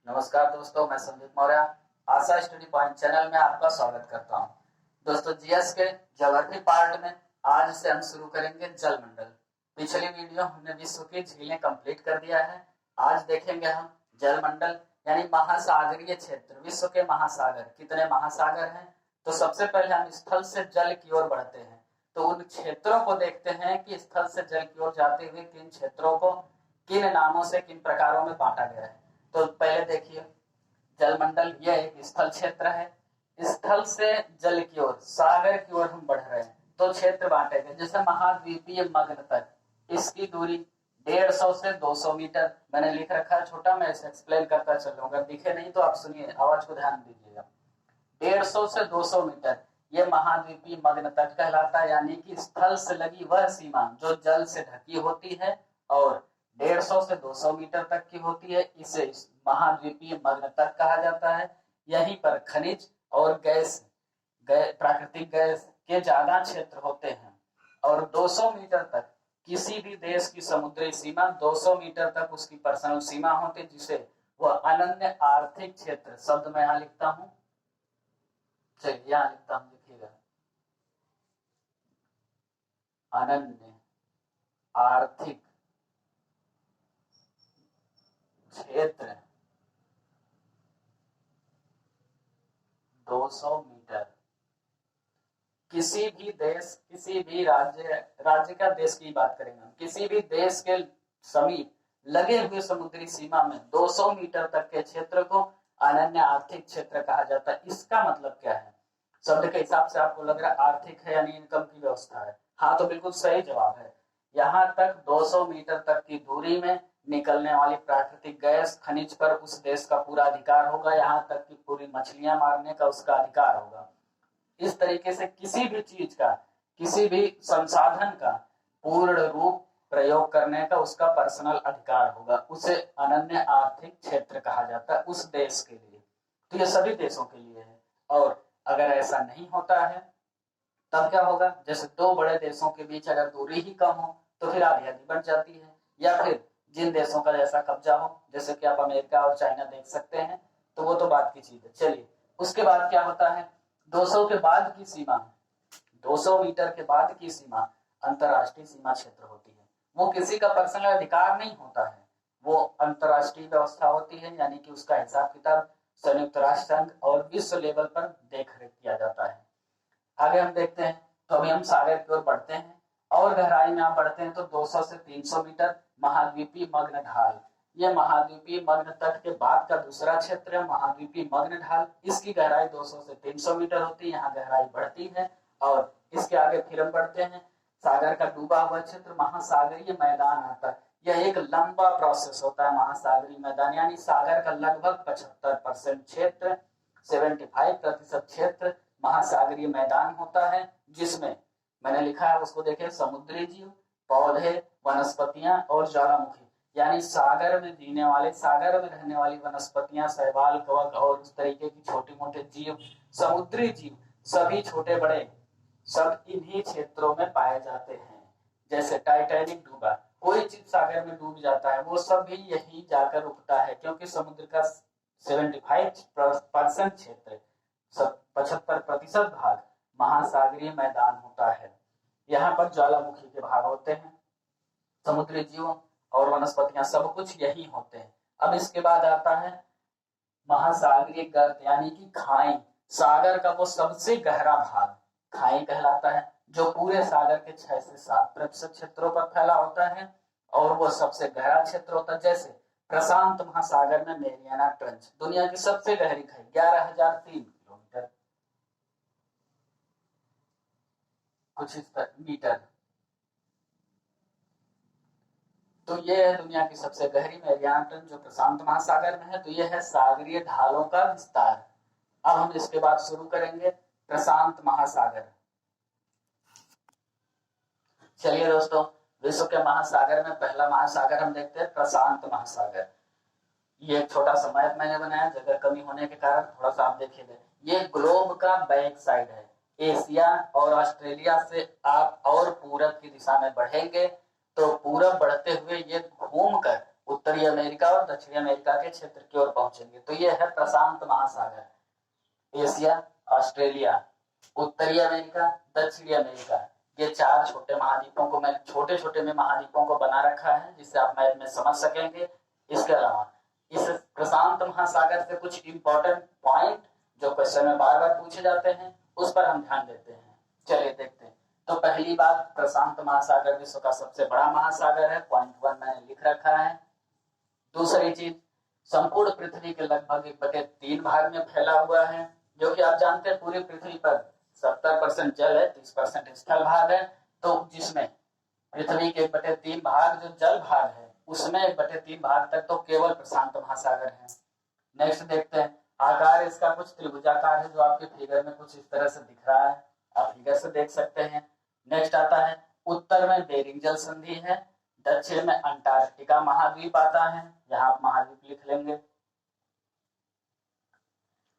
नमस्कार दोस्तों, मैं संदीप मौर्य आशा स्टडी पॉइंट चैनल में आपका स्वागत करता हूं। दोस्तों, जीएस के ज्योग्राफी पार्ट में आज से हम शुरू करेंगे जलमंडल। पिछली वीडियो हमने विश्व की झीलें कंप्लीट कर दिया है। आज देखेंगे हम जलमंडल यानी महासागरीय क्षेत्र। विश्व के महासागर, कितने महासागर हैं? तो सबसे पहले हम स्थल से जल की ओर बढ़ते हैं, तो उन क्षेत्रों को देखते हैं कि स्थल से जल की ओर जाते हुए किन क्षेत्रों को किन नामों से, किन प्रकारों में बांटा गया है। तो पहले देखिए, जलमंडल यह एक स्थल क्षेत्र है। स्थल से जल की ओर, सागर की ओर हम बढ़ रहे हैं, तो क्षेत्र बांटे गए। जैसे महाद्वीपीय मग्न तक, इसकी दूरी 150 से 200 मीटर। मैंने लिख रखा है छोटा, मैं इसे एक्सप्लेन करता चलूंगा। दिखे नहीं तो आप सुनिए, आवाज को ध्यान दीजिएगा। 150 से 200 मीटर ये महाद्वीपीय मग्न तट कहलाता है, यानी कि स्थल से लगी वह सीमा जो जल से ढकी होती है और 150 से 200 मीटर तक की होती है, इसे महाद्वीपीय मग्न तट कहा जाता है। यहीं पर खनिज और गैस, प्राकृतिक गैस के ज्यादा क्षेत्र होते हैं। और 200 मीटर तक किसी भी देश की समुद्री सीमा, 200 मीटर तक उसकी पर्सनल सीमा होती है, जिसे वह अनन्य आर्थिक क्षेत्र, शब्द मैं यहाँ लिखता हूँ, चलिए यहाँ लिखता हूँ, लिखिएगा, अनन्य आर्थिक क्षेत्र 200 मीटर। किसी भी देश, किसी भी राज्य का, देश की बात करेंगे हम, किसी भी देश के समीप लगे हुए समुद्री सीमा में 200 मीटर तक के क्षेत्र को अनन्य आर्थिक क्षेत्र कहा जाता है। इसका मतलब क्या है? शब्द के हिसाब से आपको लग रहा है आर्थिक है यानी इनकम की व्यवस्था है। हाँ, तो बिल्कुल सही जवाब है। यहाँ तक 200 मीटर तक की दूरी में निकलने वाली प्राकृतिक गैस, खनिज पर उस देश का पूरा अधिकार होगा। यहाँ तक कि पूरी मछलियां मारने का उसका अधिकार होगा। इस तरीके से किसी भी चीज का, किसी भी संसाधन का पूर्ण रूप प्रयोग करने का उसका पर्सनल अधिकार होगा। उसे अनन्य आर्थिक क्षेत्र कहा जाता है उस देश के लिए। तो ये सभी देशों के लिए है। और अगर ऐसा नहीं होता है तब क्या होगा? जैसे दो बड़े देशों के बीच अगर दूरी ही कम हो तो फिर आधी आधी बढ़ जाती है, या फिर जिन देशों का जैसा कब्जा हो, जैसे कि आप अमेरिका और चाइना देख सकते हैं, तो वो तो बात की चीज है। चलिए, उसके बाद क्या होता है? 200 के बाद की सीमा, 200 मीटर के बाद की सीमा अंतरराष्ट्रीय सीमा क्षेत्र होती है। वो किसी का पर्सनल अधिकार नहीं होता है, वो अंतरराष्ट्रीय व्यवस्था होती है, यानी कि उसका हिसाब किताब संयुक्त राष्ट्र संघ और विश्व लेवल पर देख रेख किया जाता है। आगे हम देखते हैं, तो अभी हम सागर की ओर बढ़ते हैं और गहराई में आप बढ़ते हैं तो 200 से 300 मीटर महाद्वीपीय मग्न ढाल। यह महाद्वीपीय मग्न तट के बाद का दूसरा क्षेत्र है, महाद्वीपीय मग्न ढाल। इसकी गहराई 200 से 300 मीटर होती है। यहाँ गहराई बढ़ती है और इसके आगे फिर हम बढ़ते हैं, सागर का डूबा हुआ क्षेत्र, महासागरीय मैदान आता है। यह एक लंबा प्रोसेस होता है महासागरीय मैदान, यानी सागर का लगभग 75% क्षेत्र, 75% क्षेत्र महासागरीय मैदान होता है, जिसमें मैंने लिखा है उसको देखें, समुद्री जीव, पौधे, वनस्पतियां और ज्वालामुखी, यानी सागर में जीने वाले, सागर में रहने वाली वनस्पतियां, शैवाल, कवक और उस तरीके की छोटे मोटे जीव, समुद्री जीव, सभी छोटे बड़े सब इन्हीं क्षेत्रों में पाए जाते हैं। जैसे टाइटैनिक डूबा, कोई चीज सागर में डूब जाता है, वो सब भी यही जाकर रुकता है, क्योंकि समुद्र का 75% क्षेत्र, 75% भाग महासागरीय मैदान होता है। यहाँ पर ज्वालामुखी के भाग होते हैं, समुद्री जीवों और वनस्पतियां, सब कुछ यही होते हैं। अब इसके बाद आता है महासागरीय गर्त, यानी कि खाई। सागर का वो सबसे गहरा भाग खाई कहलाता है, जो पूरे सागर के 6 से 7% क्षेत्रों पर फैला होता है और वो सबसे गहरा क्षेत्र होता है। जैसे प्रशांत महासागर में मेरियाना ट्रेंच, दुनिया की सबसे गहरी खाई, 11,003 किलोमीटर, कुछ इस मीटर। तो ये है दुनिया की सबसे गहरी मेरियाना ट्रेंच, जो प्रशांत महासागर में है। तो ये है सागरीय ढालों का विस्तार। अब हम इसके बाद शुरू करेंगे प्रशांत महासागर। चलिए दोस्तों, विश्व के महासागर में पहला महासागर हम देखते हैं प्रशांत महासागर। ये एक छोटा सा मैप मैंने बनाया, जगह कमी होने के कारण थोड़ा सा आप देखिएगा। ये ग्लोब का बैक साइड है। एशिया और ऑस्ट्रेलिया से आप और पूरब की दिशा में बढ़ेंगे तो पूरब बढ़ते हुए ये घूमकर उत्तरी अमेरिका और दक्षिणी अमेरिका के क्षेत्र की ओर पहुंचेंगे। तो ये है प्रशांत महासागर, एशिया, ऑस्ट्रेलिया, उत्तरी अमेरिका, दक्षिणी अमेरिका। ये 4 छोटे महाद्वीपों को मैं छोटे छोटे में महाद्वीपों को बना रखा है जिससे आप मैप में समझ सकेंगे। इसके अलावा इस प्रशांत महासागर से कुछ इंपॉर्टेंट पॉइंट जो क्वेश्चन में बार बार पूछे जाते हैं उस पर हम ध्यान देते हैं। चलिए देखते हैं। तो पहली बात, प्रशांत महासागर विश्व का सबसे बड़ा महासागर है, पॉइंट 1 मैंने लिख रखा है। दूसरी चीज, संपूर्ण पृथ्वी के लगभग 1/3 भाग में फैला हुआ है, जो कि आप जानते हैं पूरी पृथ्वी पर 70% जल है, 30% स्थल भाग है। तो जिसमें पृथ्वी के 1/3 भाग जो जल भाग है उसमें 1/3 भाग तक तो केवल प्रशांत महासागर है। नेक्स्ट देखते हैं, आकार इसका कुछ त्रिभुजाकार है जो आपके फिगर में कुछ इस तरह से दिख रहा है, आप फिगर से देख सकते हैं। नेक्स्ट आता है, उत्तर में बेरिंग जल संधि है, दक्षिण में अंटार्कटिका महाद्वीप आता है, यहाँ आप महाद्वीप लिख लेंगे।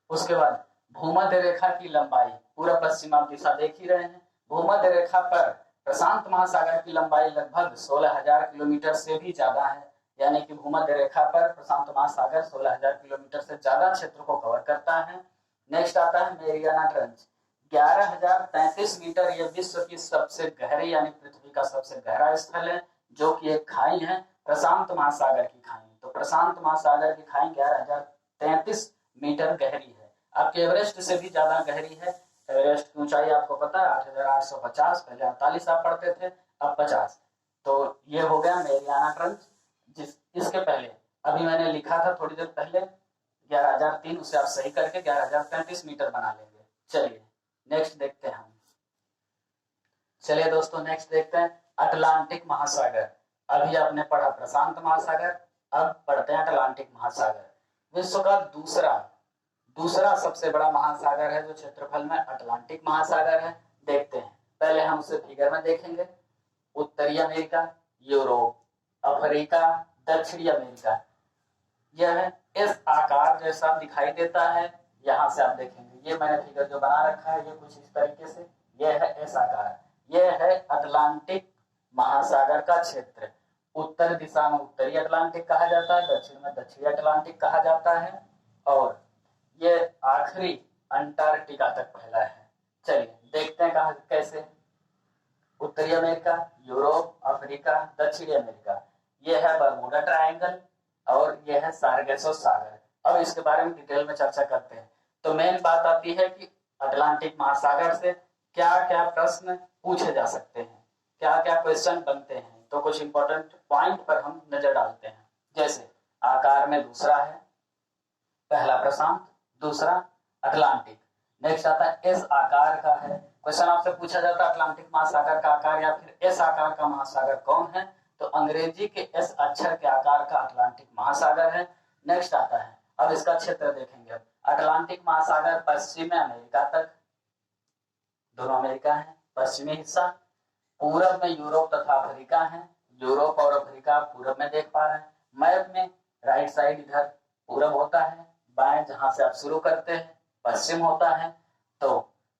उसके बाद भूमध्य रेखा की लंबाई, पूरा पश्चिम आप दिशा देख ही रहे हैं, भूमध्य रेखा पर प्रशांत महासागर की लंबाई लगभग 16,000 किलोमीटर से भी ज्यादा है, यानी कि भूमध्य रेखा पर प्रशांत महासागर 16,000 किलोमीटर से ज्यादा क्षेत्र को कवर करता है। नेक्स्ट आता है मेरियाना ट्रेंच, 11,033 मीटर। यह विश्व की सबसे गहरी यानी पृथ्वी का सबसे गहरा स्थल है, जो कि एक खाई है, प्रशांत महासागर की खाई। तो प्रशांत महासागर की खाई 11,033 मीटर गहरी है, आपके एवरेस्ट से भी ज्यादा गहरी है। एवरेस्ट की ऊंचाई आपको पता है 8,850, पहले 48 आप पढ़ते थे, अब 50। तो ये हो गया मेरियाना ट्रेंच। इसके पहले अभी मैंने लिखा था थोड़ी देर पहले 11,003, उसे आप सही करके 11,033 मीटर बना लेंगे। चलिए नेक्स्ट देखते हैं हम। चलिए दोस्तों नेक्स्ट देखते हैं अटलांटिक महासागर। अभी आपने पढ़ा प्रशांत महासागर, अब पढ़ते हैं अटलांटिक महासागर। विश्व का दूसरा सबसे बड़ा महासागर है जो क्षेत्रफल में अटलांटिक महासागर है। देखते हैं, पहले हम उसे फिगर में देखेंगे। उत्तरी अमेरिका, यूरोप, अफ्रीका, दक्षिणी अमेरिका, यह इस आकार जैसा दिखाई देता है। यहाँ से आप देखेंगे, ये मैंने फिगर जो बना रखा है ये कुछ इस तरीके से, यह है इस आकार, यह है अटलांटिक महासागर का क्षेत्र। उत्तर दिशा में उत्तरी अटलांटिक कहा जाता है, दक्षिण में दक्षिणी अटलांटिक कहा जाता है, और ये आखिरी अंटार्कटिका तक फैला है। चलिए देखते हैं कहा कैसे। उत्तरी अमेरिका, यूरोप, अफ्रीका, दक्षिणी अमेरिका, यह है बरमूडा ट्रायंगल और यह है सारगेसो सागर। अब इसके बारे में डिटेल में चर्चा करते हैं। तो मेन बात आती है कि अटलांटिक महासागर से क्या क्या प्रश्न पूछे जा सकते हैं, क्या क्या क्वेश्चन बनते हैं। तो कुछ इंपॉर्टेंट पॉइंट पर हम नजर डालते हैं। जैसे आकार में दूसरा है, पहला प्रशांत, दूसरा अटलांटिक। नेक्स्ट आता है इस आकार का है, क्वेश्चन आपसे पूछा जाता है अटलांटिक महासागर का आकार या फिर इस आकार का महासागर कौन है, तो अंग्रेजी के इस अक्षर के आकार का अटलांटिक महासागर है। नेक्स्ट आता है, अब इसका क्षेत्र देखेंगे। अटलांटिक महासागर पश्चिमी अमेरिका तक, दोनों अमेरिका है, पश्चिमी हिस्सा, पूरब में यूरोप तथा अफ्रीका है, यूरोप और अफ्रीका पूरब में देख पा रहे हैं। मैप में राइट साइड इधर पूरब होता है, बाएं जहां से आप शुरू करते हैं पश्चिम होता है। तो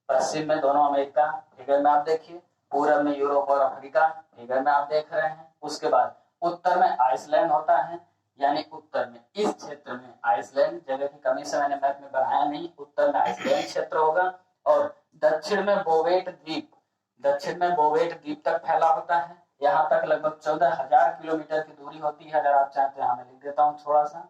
पश्चिम में दोनों अमेरिका फिगर में आप देखिए, पूरब में यूरोप और अफ्रीका फिगर में आप देख रहे हैं। उसके बाद उत्तर में आइसलैंड होता है, यानी उत्तर में इस क्षेत्र में आइसलैंड, जगह की कमी से मैंने मैप में बनाया नहीं, उत्तर में आइसलैंड क्षेत्र होगा। और दक्षिण में बोवेट द्वीप, दक्षिण में बोवेट द्वीप तक फैला होता है। यहाँ तक लगभग 14,000 किलोमीटर की दूरी होती है। अगर आप चाहते हैं यहाँ मैं लिख देता हूँ थोड़ा सा,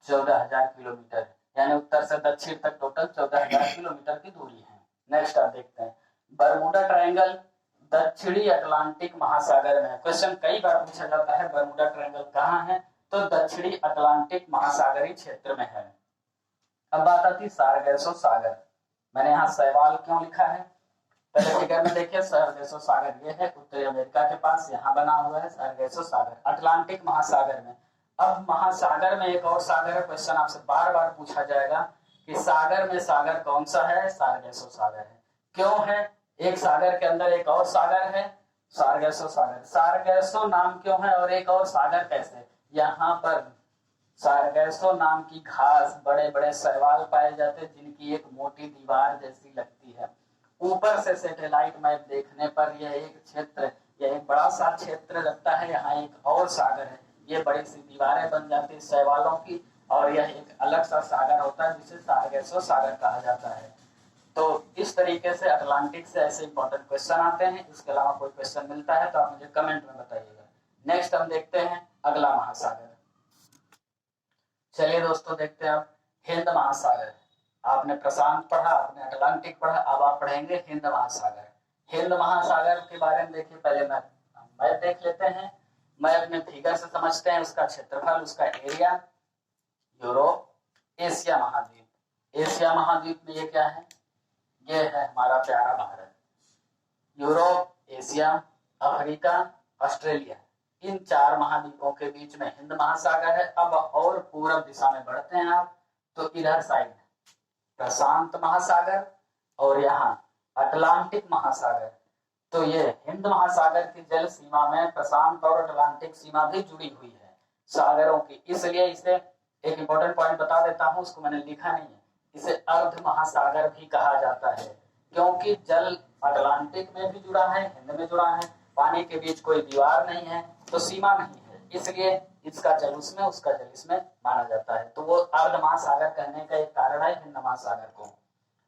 14,000 किलोमीटर, यानी उत्तर से दक्षिण तक टोटल 14,000 किलोमीटर की दूरी है। नेक्स्ट आप देखते हैं बरमूडा ट्रायंगल दक्षिणी अटलांटिक महासागर में। क्वेश्चन कई बार पूछा जाता है बरमूडा ट्रायंगल कहाँ है, तो दक्षिणी अटलांटिक महासागरीय क्षेत्र में है। अब बात आती सारगेसो सागर। मैंने यहाँ सवाल क्यों लिखा है, पहले फिगर में देखिए, सारगेसो सागर ये है उत्तरी अमेरिका के पास, यहाँ बना हुआ है सारगेसो सागर अटलांटिक महासागर में। अब महासागर में एक और सागर है, क्वेश्चन आपसे बार बार पूछा जाएगा कि सागर में सागर कौन सा है, सारगेसो सागर है। क्यों है, एक सागर के अंदर एक और सागर है, सारगेसो सागर। सारगेसो नाम क्यों है और एक और सागर कैसे, यहाँ पर सारगेसो नाम की घास, बड़े बड़े शैवाल पाए जाते हैं जिनकी एक मोटी दीवार जैसी लगती है। ऊपर से सैटेलाइट मैप देखने पर यह एक क्षेत्र, यह एक बड़ा सा क्षेत्र लगता है, यहाँ एक और सागर है। ये बड़ी सी दीवारें बन जाती है शैवालों की, और यह एक अलग सा सागर होता है जिसे सारगेसो सागर कहा जाता है। तो इस तरीके से अटलांटिक से ऐसे इंपॉर्टेंट क्वेश्चन आते हैं। इसके अलावा कोई क्वेश्चन मिलता है तो आप मुझे कमेंट में बताइएगा। नेक्स्ट हम देखते हैं अगला महासागर। चलिए दोस्तों देखते हैं अब हिंद महासागर। आपने प्रशांत पढ़ा, आपने अटलांटिक पढ़ा, अब आप पढ़ेंगे हिंद महासागर। हिंद महासागर के बारे में देखिए, पहले मैप देख लेते हैं। मैप में फिगर से समझते हैं उसका क्षेत्रफल, उसका एरिया। यूरोप, एशिया महाद्वीप। एशिया महाद्वीप में ये क्या है? ये है हमारा प्यारा Bharat. Europe, Asia, Africa, Australia, इन 4 महाद्वीपों के बीच में हिंद महासागर है। अब और पूर्व दिशा में बढ़ते हैं आप, तो इधर साइड प्रशांत महासागर और यहाँ अटलांटिक महासागर। तो ये हिंद महासागर की जल सीमा में प्रशांत और अटलांटिक सीमा भी जुड़ी हुई है सागरों की, इसलिए इसे एक इंपॉर्टेंट पॉइंट बता देता हूं, उसको मैंने लिखा नहीं है। इसे अर्ध महासागर भी कहा जाता है, क्योंकि जल अटलांटिक में भी जुड़ा है, हिंद में जुड़ा है, पानी के बीच कोई दीवार नहीं है, तो सीमा नहीं है, इसलिए इसका जल उसमें, उसका जल इसमें माना जाता है। तो वो अर्ध महासागर कहने का एक कारण है हिंद महासागर को।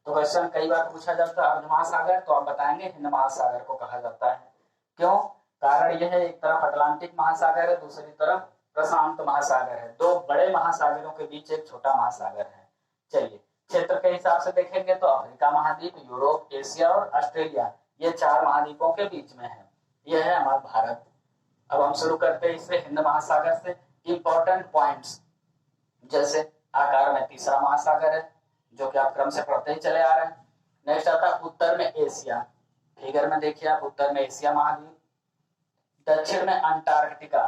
तो क्वेश्चन कई बार पूछा जाता है अर्ध महासागर, तो आप बताएंगे हिंद महासागर को कहा जाता है। क्यों? कारण यह है, एक तरफ अटलांटिक महासागर है, दूसरी तरफ प्रशांत महासागर है। 2 बड़े महासागरों के बीच एक छोटा महासागर है। चलिए क्षेत्र के हिसाब से देखेंगे तो अफ्रीका महाद्वीप, यूरोप, एशिया और ऑस्ट्रेलिया, ये 4 महाद्वीपों के बीच में है। यह है हमारा भारत। अब हम शुरू करते हैं इससे हिंद महासागर से। इंपॉर्टेंट पॉइंट्स, जैसे आकार में तीसरा महासागर है, जो कि आप क्रम से पढ़ते ही चले आ रहे हैं। नेक्स्ट आता है उत्तर में एशिया। फिगर में देखिए आप, उत्तर में एशिया महाद्वीप, दक्षिण में अंटार्कटिका।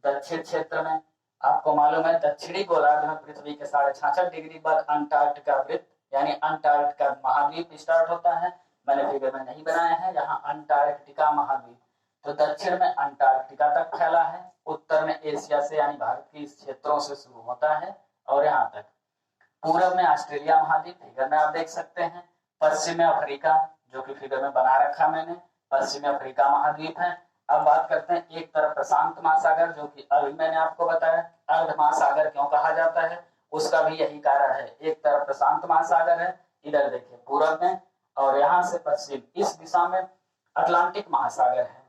दक्षिण क्षेत्र में आपको मालूम है दक्षिणी गोलार्ध में पृथ्वी के 66.5 डिग्री बाद अंटार्कटिका वृत्त यानी अंटार्कटिका महाद्वीप स्टार्ट होता है। मैंने फिगर में नहीं बनाया है, यहाँ अंटार्कटिका महाद्वीप। तो दक्षिण में अंटार्कटिका तक फैला है, उत्तर में एशिया से यानी भारत के इस क्षेत्रों से शुरू होता है और यहाँ तक। पूर्व में ऑस्ट्रेलिया महाद्वीप, फिगर में आप देख सकते हैं। पश्चिम में अफ्रीका, जो कि फिगर में बना रखा मैंने, पश्चिमी अफ्रीका महाद्वीप है। अब बात करते हैं एक तरफ प्रशांत महासागर, जो कि अभी मैंने आपको बताया अर्ध महासागर क्यों कहा जाता है, उसका भी यही कारण है। एक तरफ प्रशांत महासागर है, इधर देखिए पूर्व में, और यहाँ से पश्चिम इस दिशा में अटलांटिक महासागर है।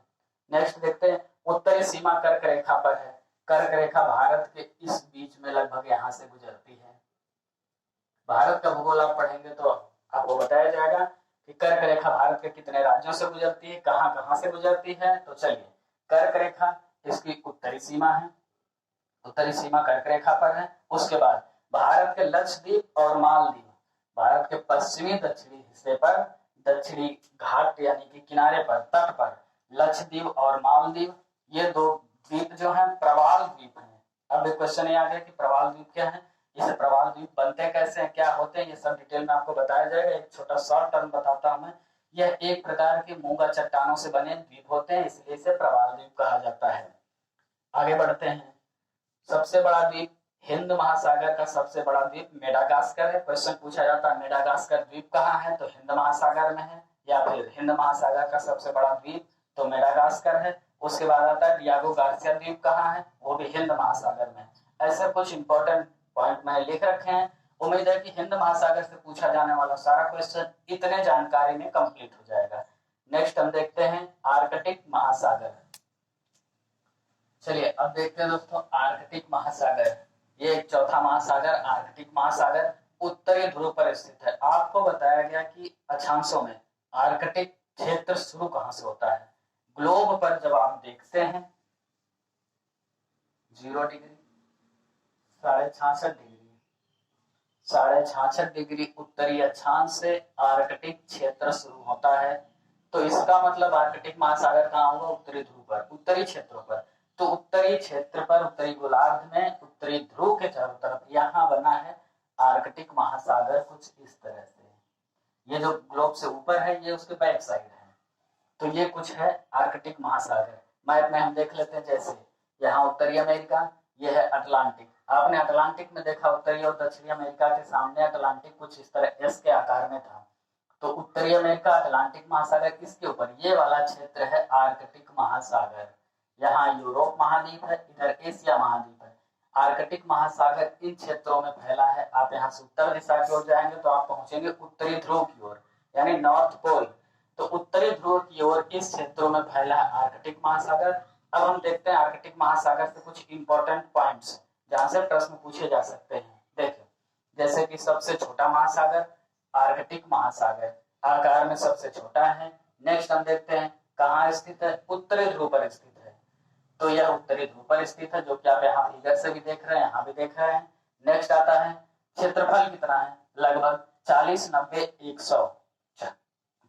नेक्स्ट देखते हैं उत्तरी सीमा कर्क रेखा पर है। कर्क रेखा भारत के इस बीच में लगभग यहाँ से गुजरती है। भारत का भूगोल आप पढ़ेंगे तो आपको बताया जाएगा कि कर्क रेखा भारत के कितने राज्यों से गुजरती है, कहां कहां से गुजरती है। तो चलिए, कर्क रेखा इसकी उत्तरी सीमा है, उत्तरी सीमा कर्क रेखा पर है। उसके बाद भारत के लक्षद्वीप और मालदीव, भारत के पश्चिमी दक्षिणी हिस्से पर, दक्षिणी घाट यानी कि किनारे पर, तट पर लक्षद्वीप और मालदीव, ये 2 द्वीप जो हैं प्रवाल द्वीप हैं। अब एक क्वेश्चन ये आ गया कि प्रवाल द्वीप क्या है, इसे प्रवाल द्वीप बनते कैसे हैं, क्या होते हैं, ये सब डिटेल में आपको बताया जाएगा। एक छोटा शॉर्ट टर्म बताता हूं मैं। यह एक प्रकार के मूंगा चट्टानों से बने द्वीप होते हैं, इसलिए इसे प्रवाल द्वीप कहा जाता है। आगे बढ़ते हैं। सबसे बड़ा द्वीप, हिंद महासागर का सबसे बड़ा द्वीप मेडागास्कर है। क्वेश्चन पूछा जाता है मेडागास्कर द्वीप कहाँ है, तो हिंद महासागर में है, या फिर हिंद महासागर का सबसे बड़ा द्वीप तो मेडागास्कर है। उसके बाद आता है डियागो गार्सिया द्वीप कहाँ है, वो भी हिंद महासागर में। ऐसे कुछ इंपॉर्टेंट पॉइंट मैंने लिख रखे हैं। उम्मीद है कि हिंद महासागर से पूछा जाने वाला सारा क्वेश्चन इतने जानकारी में कंप्लीट हो जाएगा। नेक्स्ट हम देखते हैं आर्कटिक महासागर। चलिए अब देखते हैं दोस्तों आर्कटिक महासागर। ये एक चौथा महासागर आर्कटिक महासागर उत्तरी ध्रुव पर स्थित है। आपको बताया गया कि अक्षांशों में आर्कटिक क्षेत्र शुरू कहां से होता है। ग्लोब पर जब आप देखते हैं 0 डिग्री, 66.5 डिग्री उत्तरी अक्षांश से आर्कटिक क्षेत्र शुरू होता है। तो इसका मतलब आर्कटिक महासागर कहाँ होगा, उत्तरी ध्रुव पर, उत्तरी क्षेत्रों पर। तो उत्तरी क्षेत्र पर, उत्तरी गोलार्ध में, उत्तरी ध्रुव के चारों तरफ यहाँ बना है आर्कटिक महासागर कुछ इस तरह से। ये जो ग्लोब से ऊपर है ये उसके बैक साइड है। तो ये कुछ है आर्कटिक महासागर। मैप में हम देख लेते हैं, जैसे यहाँ उत्तरी अमेरिका, ये है अटलांटिक। आपने अटलांटिक में देखा उत्तरी और दक्षिणी अमेरिका के सामने अटलांटिक कुछ इस तरह एस के आकार में था। तो उत्तरी अमेरिका अटलांटिक महासागर किसके ऊपर, ये वाला क्षेत्र है आर्कटिक महासागर। यहाँ यूरोप महाद्वीप है, इधर एशिया महाद्वीप है। आर्कटिक महासागर इन क्षेत्रों में फैला है। आप यहाँ से उत्तर दिशा की ओर जाएंगे तो आप पहुंचेंगे उत्तरी ध्रुव की ओर, यानी नॉर्थ पोल। तो उत्तरी ध्रुव की ओर इस क्षेत्रों में फैला है आर्कटिक महासागर। अब हम देखते हैं आर्कटिक महासागर से कुछ इंपॉर्टेंट पॉइंट्स जहां से प्रश्न पूछे जा सकते हैं। देखिए, जैसे कि सबसे छोटा महासागर आर्कटिक महासागर, आकार में सबसे छोटा है। नेक्स्ट हम देखते हैं कहाँ स्थित है, उत्तरी ध्रुव पर स्थित है। तो यह उत्तरी ध्रुव पर स्थित है, जो कि आप यहाँ फिगर से भी देख रहे हैं, यहाँ भी देख रहे हैं। नेक्स्ट आता है क्षेत्रफल कितना है, लगभग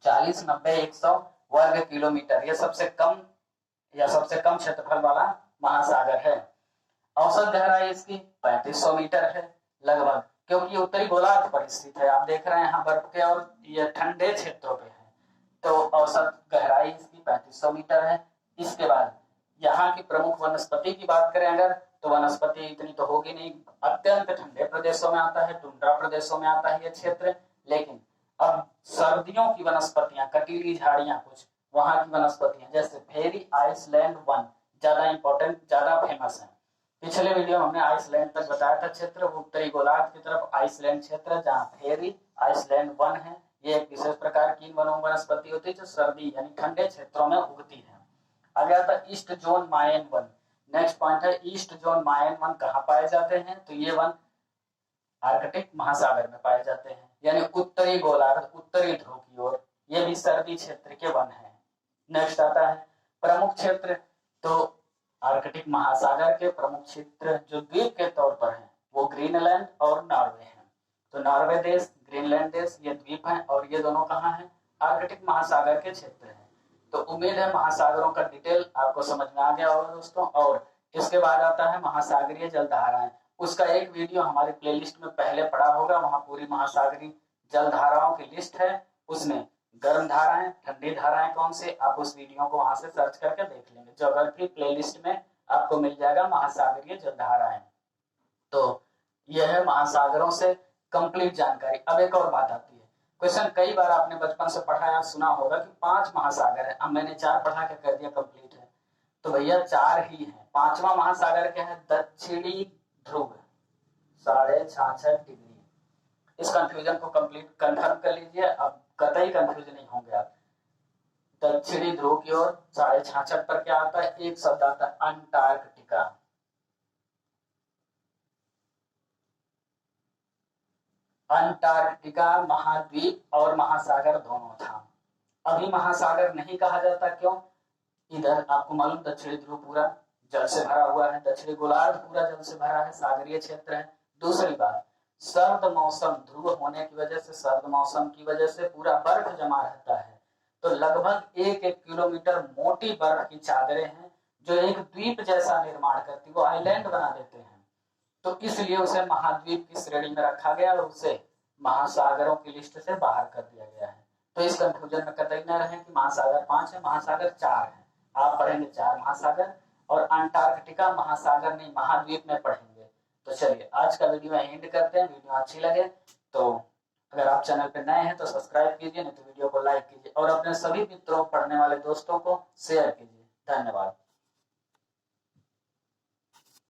40-90-100 वर्ग किलोमीटर। यह सबसे कम क्षेत्रफल वाला महासागर है। औसत गहराई इसकी 3500 मीटर है लगभग, क्योंकि उत्तरी गोलार्ध पर स्थित है। आप देख रहे हैं यहाँ बर्फ के और ये ठंडे क्षेत्रों पे है, तो औसत गहराई इसकी 3500 मीटर है। इसके बाद यहाँ की प्रमुख वनस्पति की बात करें अगर, तो वनस्पति इतनी तो होगी नहीं, अत्यंत ठंडे प्रदेशों में आता है, टुंड्रा प्रदेशों में आता है ये क्षेत्र। लेकिन अब सर्दियों की वनस्पतियां, कटीली झाड़ियां, कुछ वहां की वनस्पतियां जैसे फेरी आइसलैंड वन ज्यादा इंपॉर्टेंट, ज्यादा फेमस है। पिछले वीडियो में हमने आइसलैंड तक बताया था क्षेत्र, वो उत्तरी गोलार्ध की तरफ आइसलैंड क्षेत्र, जहाँ फेरी आइसलैंड वन है। ये एक विशेष प्रकार की वनस्पति होती है जो सर्दी यानी ठंडे क्षेत्रों में उगती है। आगे आता है ईस्ट जोन मायन वन। नेक्स्ट पॉइंट है ईस्ट जोन मायन वन कहाँ पाए जाते हैं, तो ये वन आर्कटिक महासागर में पाए जाते हैं, यानी उत्तरी गोलार्ध, उत्तरी ध्रुव की ओर। ये भी सर्दी क्षेत्र के वन है। नेक्स्ट आता है प्रमुख क्षेत्र। तो आर्कटिक महासागर के प्रमुख क्षेत्र जो द्वीप के तौर पर हैं वो ग्रीनलैंड और नॉर्वे हैं। तो नॉर्वे देश, ग्रीनलैंड देश, ये द्वीप हैं और ये दोनों कहाँ हैं, आर्कटिक महासागर के क्षेत्र हैं। तो उम्मीद है महासागरों का डिटेल आपको समझ में आ गया होगा दोस्तों। और इसके बाद आता है महासागरीय जलधाराएं। उसका एक वीडियो हमारी प्लेलिस्ट में पहले पड़ा होगा, वहां पूरी महासागरीय जलधाराओं की लिस्ट है। उसमें गर्म धाराएं, ठंडी धाराएं कौन से, आप उस वीडियो को वहां से सर्च करके देख लेंगे। ज्योग्राफी प्लेलिस्ट में आपको मिल जाएगा महासागरीय जलधाराएं। तो यह है महासागरों से कंप्लीट जानकारी। अब एक और बात आती है, क्वेश्चन कई बार आपने बचपन से पढ़ा या सुना होगा कि 5 महासागर है। अब मैंने 4 पढ़ा के कर दिया कंप्लीट है, तो भैया 4 ही है। 5वां महासागर क्या है, दक्षिणी ध्रुव, 66.5 डिग्री। इस कंफ्यूजन को कंप्लीट कंफर्म कर लीजिए, अब कतई कंफ्यूज नहीं होंगे आप। दक्षिणी ध्रुव की ओर 66.5 पर क्या आता है, एक शब्द आता है अंटार्कटिका। अंटार्कटिका महाद्वीप और महासागर दोनों था। अभी महासागर नहीं कहा जाता, क्यों, इधर आपको मालूम दक्षिणी ध्रुव पूरा जल से भरा हुआ है, दक्षिणी गोलार्ध पूरा जल से भरा है, सागरीय क्षेत्र है। दूसरी बात, सर्द मौसम, ध्रुव होने की वजह से, सर्द मौसम की वजह से पूरा बर्फ जमा रहता है। तो लगभग 1-1 किलोमीटर मोटी बर्फ की चादरें हैं जो एक द्वीप जैसा निर्माण करती, वो आइलैंड बना देते हैं। तो इसलिए उसे महाद्वीप की श्रेणी में रखा गया और उसे महासागरों की लिस्ट से बाहर कर दिया गया है। तो इस कंफ्यूजन में कतई न रहे कि महासागर 5 है, महासागर 4 है। आप पढ़ेंगे 4 महासागर, और अंटार्कटिका महासागर नहीं महाद्वीप में पढ़ेंगे। तो चलिए आज का वीडियो एंड करते हैं। वीडियो अच्छी लगे तो अगर आप चैनल पे नए हैं तो सब्सक्राइब कीजिए, नहीं तो वीडियो को लाइक कीजिए और अपने सभी मित्रों, पढ़ने वाले दोस्तों को शेयर कीजिए। धन्यवाद।